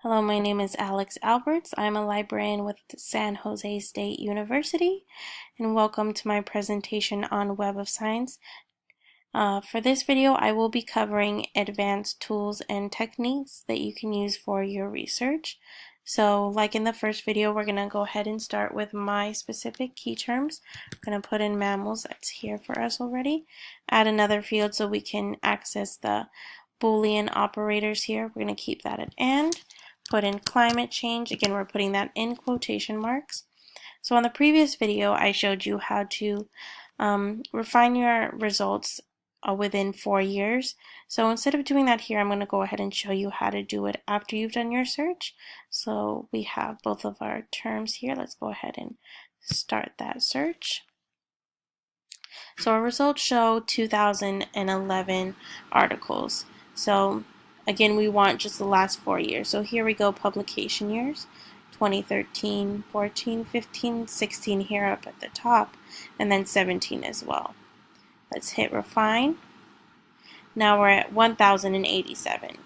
Hello, my name is Alex Alberts. I'm a librarian with San Jose State University, and welcome to my presentation on Web of Science. For this video, I will be covering advanced tools and techniques that you can use for your research. So, like in the first video, we're going to go ahead and start with my specific key terms. I'm going to put in mammals, that's here for us already. Add another field so we can access the Boolean operators here. We're going to keep that at and. Put in climate change. Again, we're putting that in quotation marks. So on the previous video, I showed you how to refine your results within 4 years. So instead of doing that here, I'm going to go ahead and show you how to do it after you've done your search. So we have both of our terms here. Let's go ahead and start that search. So our results show 2011 articles. So again, we want just the last 4 years. So here we go, publication years, 2013, 14, 15, 16 here up at the top, and then 17 as well. Let's hit refine. Now we're at 1087.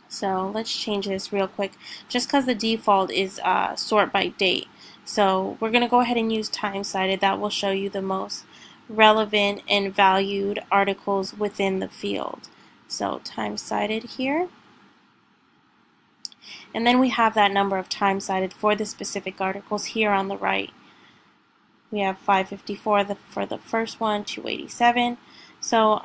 So let's change this real quick, just because the default is sort by date. So we're going to go ahead and use time cited. That will show you the most relevant and valued articles within the field. So time cited here. And then we have that number of time cited for the specific articles here on the right. We have 554 for the first one, 287. So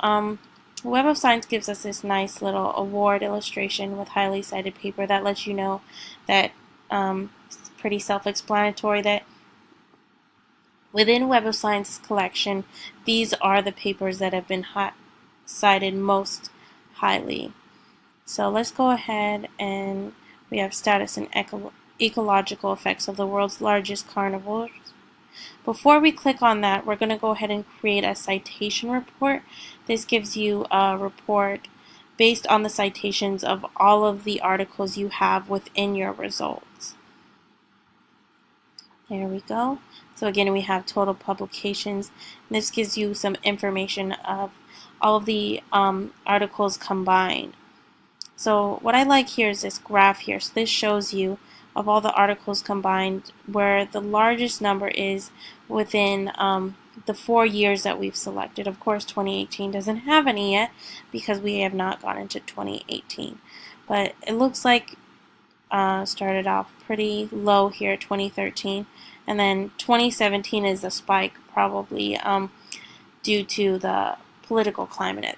Web of Science gives us this nice little award illustration with highly cited paper that lets you know that it's pretty self-explanatory that within Web of Science's collection, these are the papers that have been cited most highly. So let's go ahead and we have status and ecological effects of the world's largest carnivores. Before we click on that, we're going to go ahead and create a citation report. This gives you a report based on the citations of all of the articles you have within your results. There we go. So again, we have total publications. This gives you some information of all of the articles combined. So what I like here is this graph here. So this shows you of all the articles combined where the largest number is within the 4 years that we've selected. Of course, 2018 doesn't have any yet because we have not gone into 2018. But it looks like started off pretty low here, 2013, and then 2017 is a spike, probably due to the political climate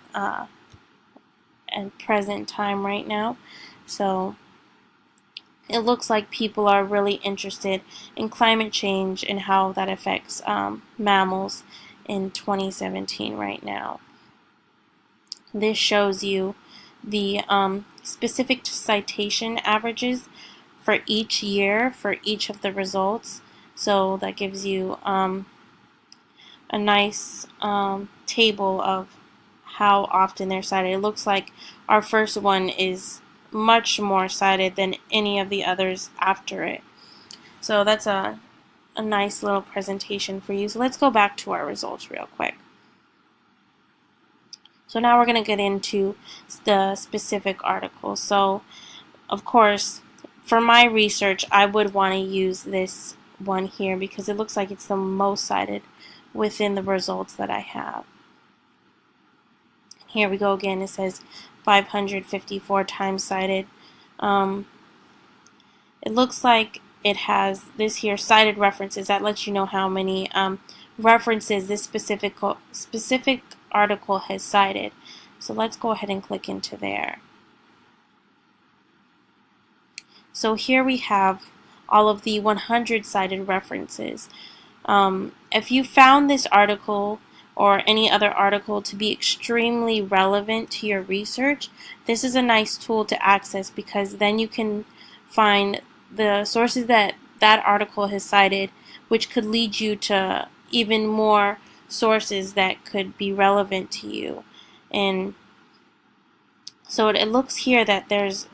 and present time right now. So it looks like people are really interested in climate change and how that affects mammals in 2017 right now. This shows you the specific citation averages for each year for each of the results. So that gives you a nice table of how often they're cited. It looks like our first one is much more cited than any of the others after it. So that's a nice little presentation for you. So let's go back to our results real quick. So now we're going to get into the specific articles. So of course, for my research, I would want to use this one here because it looks like it's the most cited within the results that I have. Here we go again. It says 554 times cited. It looks like it has this here cited references. That lets you know how many references this specific article has cited. So let's go ahead and click into there. So here we have all of the 100 cited references. If you found this article or any other article to be extremely relevant to your research, this is a nice tool to access because then you can find the sources that that article has cited, which could lead you to even more sources that could be relevant to you. And so it looks here that there's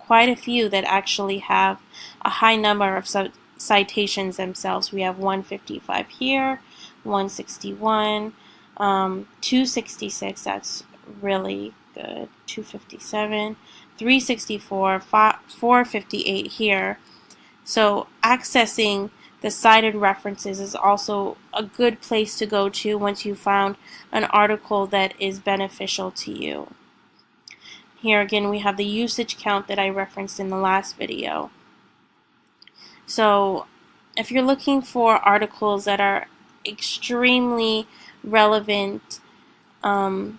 quite a few that actually have a high number of citations themselves. We have 155 here, 161, 266, that's really good, 257, 364, 458 here. So accessing the cited references is also a good place to go to once you found an article that is beneficial to you. Here again we have the usage count that I referenced in the last video. So if you're looking for articles that are extremely relevant in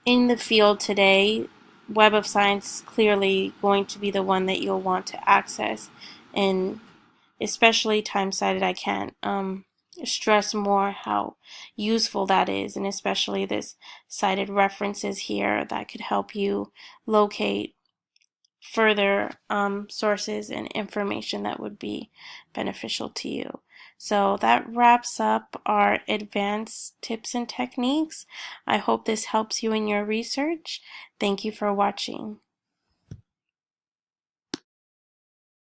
the field today, Web of Science is clearly going to be the one that you'll want to access, and especially time-cited. I can't stress more how useful that is, and especially this cited references here that could help you locate further sources and information that would be beneficial to you. So that wraps up our advanced tips and techniques. I hope this helps you in your research. Thank you for watching.